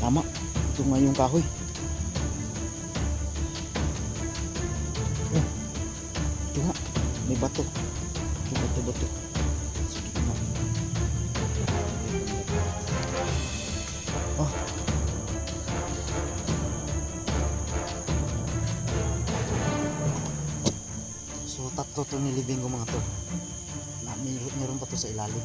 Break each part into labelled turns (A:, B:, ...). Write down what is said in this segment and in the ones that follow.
A: Tama. Ito nga yung kahoy. Oh, ito nga. May bato. Ito bato. Sige nga. Oh. So tatlo to nilibing ko mga to. Meron pa to sa ilalim.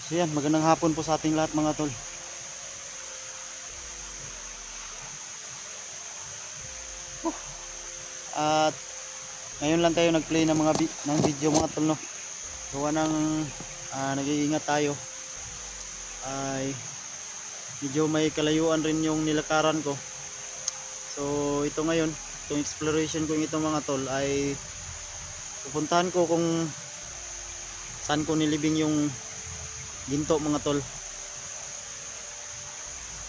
A: So yan, magandang hapon po sa ating lahat mga tol. At ngayon lang tayo nag-play ng ng video mga tol, no. Gawa ng nag-iingat tayo. Ay medyo may kalayuan rin yung nilakaran ko. So ito ngayon, itong exploration ko ito mga tol ay pupuntahan ko kung saan ko nilibing yung ginto mga tol,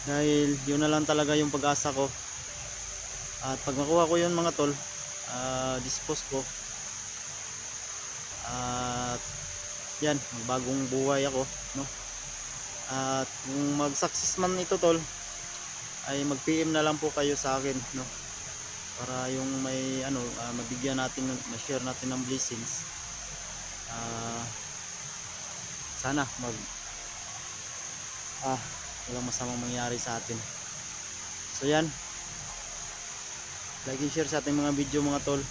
A: dahil yun na lang talaga yung pag-asa ko. At pag makuha ko yun mga tol, dispose ko at yan, magbagong buhay ako, no. At kung mag-success man ito tol, ay mag-PM na lang po kayo sa akin, no, para yung may mabigyan natin, ma-share natin ng blessings. Sana walang masamang mangyari sa atin. So yan, like and share sa ating mga video mga tol.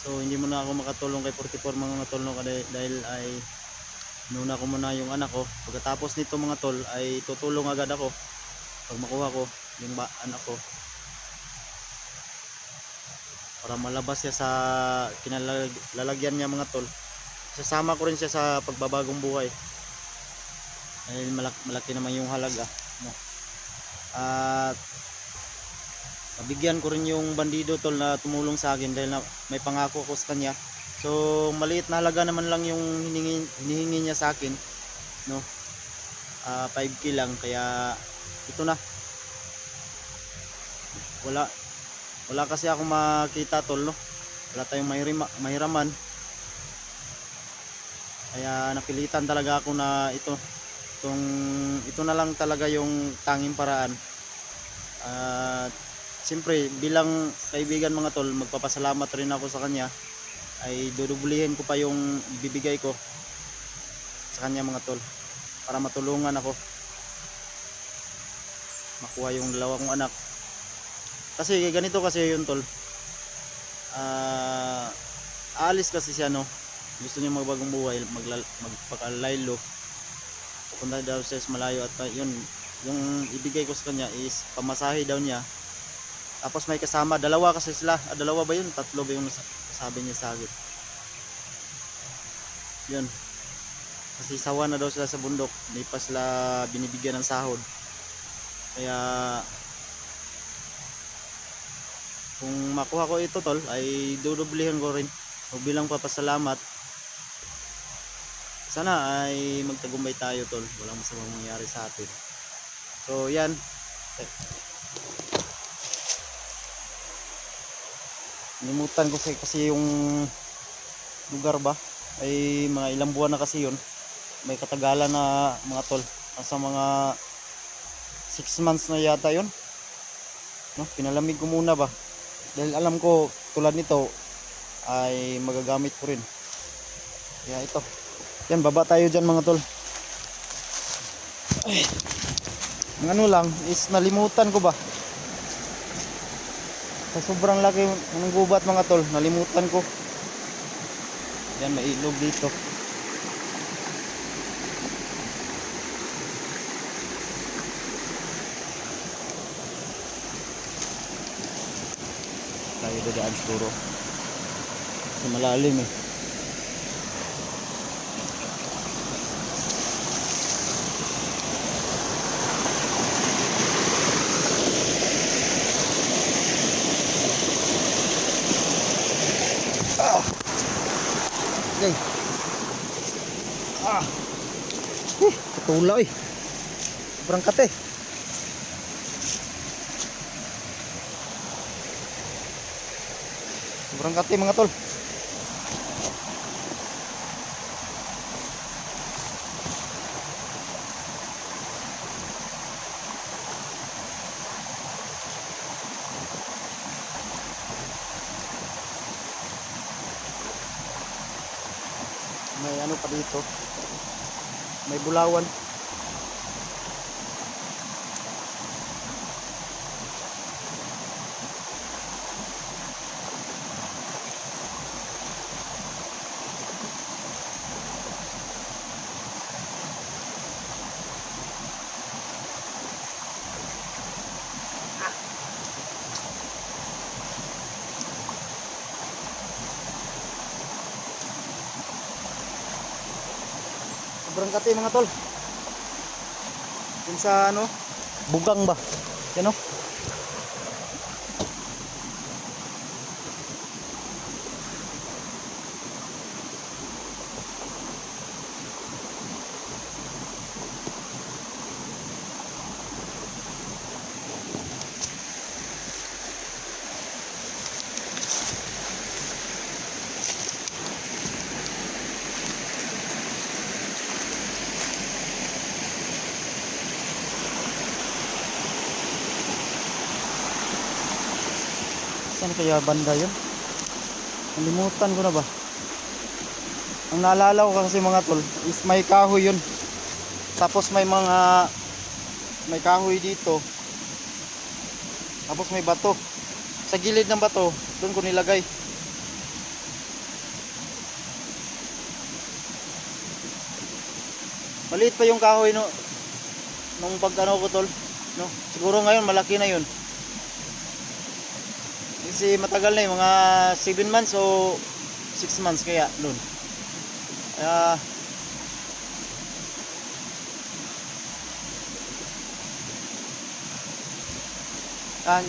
A: So hindi muna ako makatulong kay 44 mga tol, no, dahil ay nuna ko muna yung anak ko. Pagkatapos nito mga tol ay tutulong agad ako pag makuha ko yung anak ko, para malabas siya sa kinalalagyan niya mga tol. Sasama ko rin siya sa pagbabagong buhay, dahil malaki naman yung halaga, no? At mabigyan ko rin yung bandido tol na tumulong sa akin, dahil may pangako ko sa kanya. So maliit na halaga naman lang yung hinihingi niya sa akin, no. 5K lang, kaya ito na. Wala kasi ako makita tol, no. Wala tayong mahiraman, kaya napilitan talaga ako na ito na lang talaga yung tanging paraan. At siyempre bilang kaibigan mga tol, magpapasalamat rin ako sa kanya. Ay dudublihin ko pa yung bibigay ko sa kanya mga tol, para matulungan ako makuha yung dalawa kong anak. Kasi ganito kasi yun tol, aalis kasi siya, no. Gusto niya magbagong buhay, magpakalaylo, pupunta daw siya sa malayo. At yun, yung ibigay ko sa kanya is pamasahe daw niya. Tapos may kasama, dalawa kasi sila, dalawa ba yun? Tatlo ba yung sabi niya sa akin? Yun, kasi sawa na daw sila sa bundok, hindi pa sila binibigyan ng sahod. Kaya kung makuha ko ito tol, ay dudublihan ko rin. O bilang papasalamat, sana ay magtagumpay tayo tol, walang masamang mangyari sa atin. So yan, nimutan ko kasi yung lugar ba, ay mga ilang buwan na kasi yun, may katagalan na mga tol, nasa mga 6 months na yata yun, no? Pinalamig ko muna ba, dahil alam ko tulad nito ay magagamit ko rin. Kaya ito, yan, baba tayo dyan mga tol. Ay. Ang ano lang is nalimutan ko ba. Sa sobrang laki ng gubat mga tol, nalimutan ko. Yan, may ilog dito. Tayo dadaan siguro. Kasi malalim eh. Okay. Patula eh. Sobrang kate. Sobrang kate mga tol. May ano pa dito. May bulawan. Sobrang kati mga tol. Yung sa ano, bugang ba? Yan o. Saan kaya banda yun? Nalimutan ko na ba? Ang naalala ko kasi mga tol is may kahoy yun. Tapos may kahoy dito. Tapos may bato. Sa gilid ng bato, doon ko nilagay. Maliit pa yung kahoy no nung pag ano ko tol, no? Siguro ngayon malaki na yun. Kasi matagal na yung mga 7 months o 6 months kaya doon.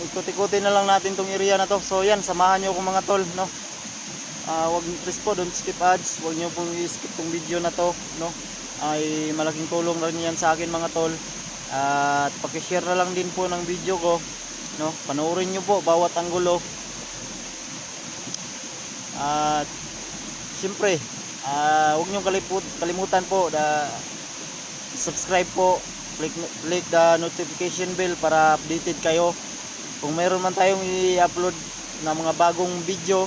A: Ikot-ikutin na lang natin tong area na to. So yan, samahan nyo ako mga tol, no? Wag please po, don't skip ads. Wag nyo pong i-skip tong video na to, no? Ay malaking tulong rin yan sa akin mga tol. At paki-share na lang din po ng video ko, no? Panoorin nyo po bawat anggulo. At siyempre, huwag nyo kalimutan po subscribe po, click the notification bell para updated kayo kung mayroon man tayong i-upload na mga bagong video,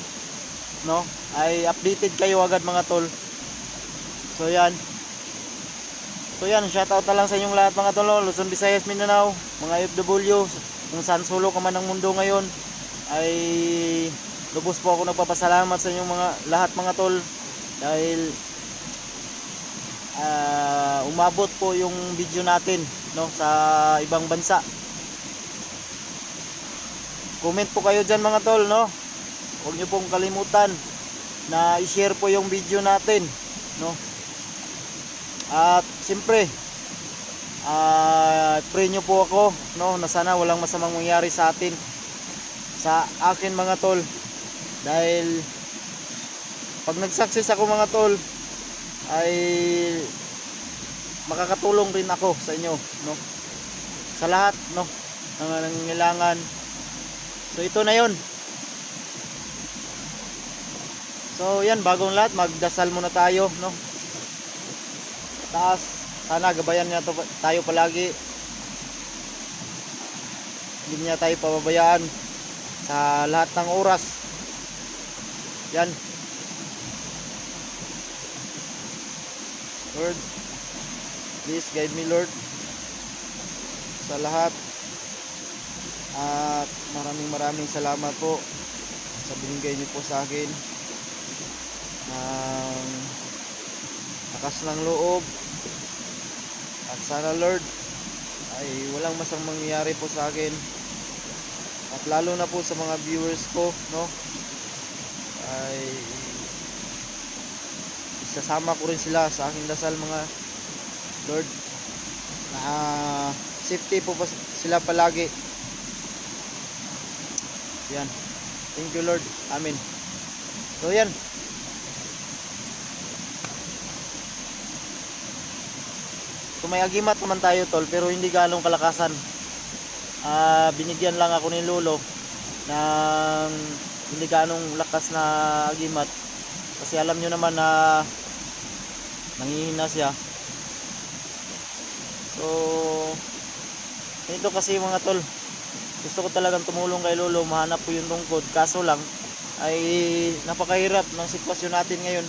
A: no? Ay updated kayo agad mga tol. So yan, shoutout na lang sa inyong lahat mga tol, Luzon, Visayas, Mindanao, mga FW, kung saan sulok ka man ng mundo ngayon. Ay lubos po ako nagpapasalamat sa inyong lahat mga tol, dahil umabot po yung video natin, no, sa ibang bansa. Comment po kayo dyan mga tol, no? Huwag nyo pong kalimutan na i-share po yung video natin, no? At siyempre pray nyo po ako, no, na sana walang masamang mangyari sa akin mga tol. Dahil pag nag-success ako mga tol, ay makakatulong rin ako sa inyo, no? Sa lahat, no, ng nangangailangan. So ito na yon. So yan, bagong lahat, magdasal muna tayo, no? Taas, sana gabayan niya tayo palagi. Hindi niya tayo pababayaan sa lahat ng oras. Yan. Lord, please guide me Lord. So sa lahat. At maraming salamat po sa binigay niyo po sa akin ng lakas ng loob. At sana Lord ay walang masamang mangyayari po sa akin. At lalo na po sa mga viewers ko, no? Ay isasama ko rin sila sa aking dasal mga Lord, na safety po sila palagi. Yan. Thank you Lord. Amen. So yan. So may agimat naman tayo tol, pero hindi ganong kalakasan. Binigyan lang ako ni Lolo ng hindi ganong lakas na agimat. Kasi alam nyo naman na nangihina siya. So ito kasi mga tol, gusto ko talagang tumulong kay Lolo, mahanap po yung tungkod. Kaso lang ay napakahirap ng sitwasyon natin ngayon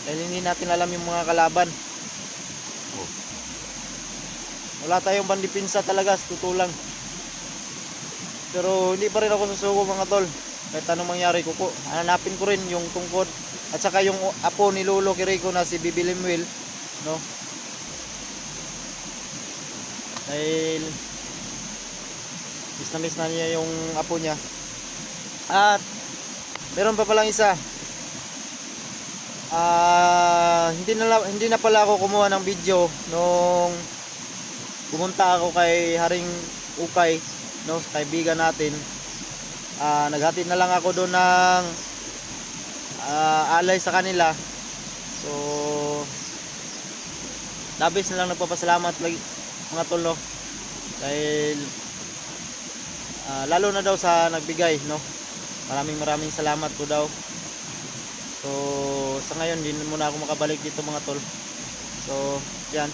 A: dahil hindi natin alam yung mga kalaban. Wala tayong pandipinsa talaga, tutulang. Pero hindi pa rin ako susuko mga tol. Kahit anong mangyari, hanapin ko rin yung tungkod. At saka yung apo ni Lolo Quirico na si Bibi Lemuel, no? Dahil miss na niya yung apo niya. At meron pa palang isa. Hindi na pala ako kumuha ng video nung pumunta ako kay Haring Ukay, no, kaibigan natin. Naghatid na lang ako doon ng alay sa kanila. So labis na lang nagpapasalamat lagi mga tol, no? Dahil lalo na daw sa nagbigay, no? Maraming salamat po daw. So sa ngayon din muna ako makabalik dito mga tol. So yan.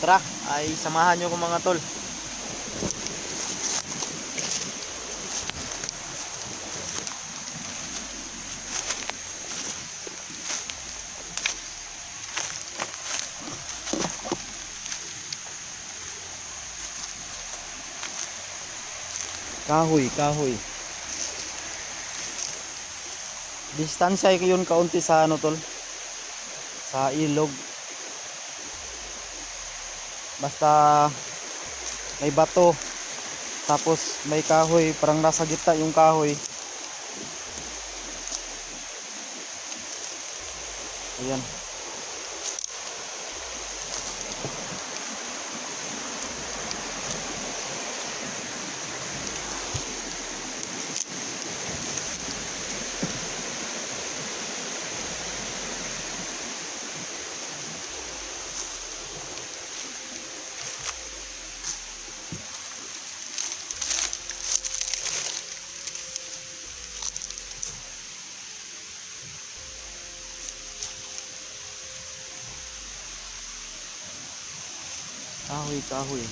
A: Tara, ay samahan nyo ko mga tol. Kahoy. Distansya yun kaunti sa ano tol, sa ilog. Basta may bato, tapos may kahoy, parang nasa gitna yung kahoy. Ayan. Kahoy.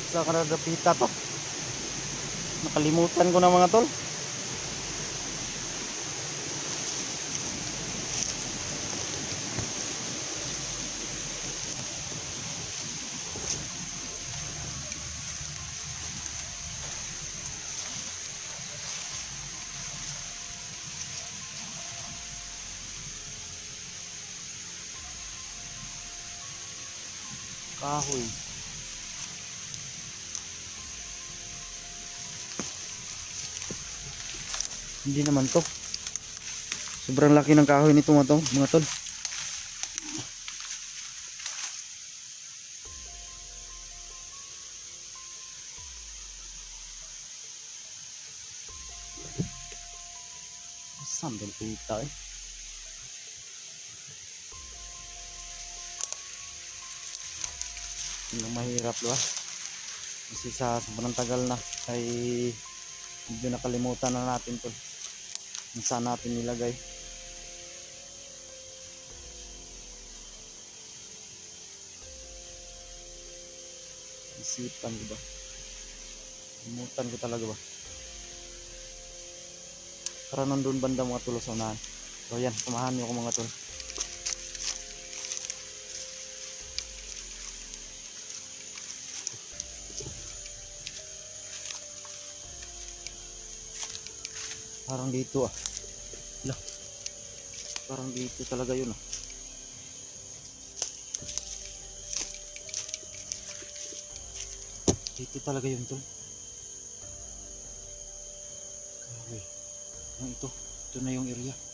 A: Sa karadapita to. Nakalimutan ko na mga tol. Kahoy. Hindi naman to. Sobrang laki ng kahoy nito mga tol. Sandal pita eh. Hindi mahirap diba? Kasi sa sobrang tagal na ay medyo nakalimutan na natin tol kung saan natin nilagay. Isipan ko ba? Limutan ko talaga ba? Para nandun banda mga tol sa unahan. So yan, samahan niyo ako mga tol. Parang dito ah. Lah, parang dito talaga yun ah. Dito talaga yun tol. Okay. Ito na yung area.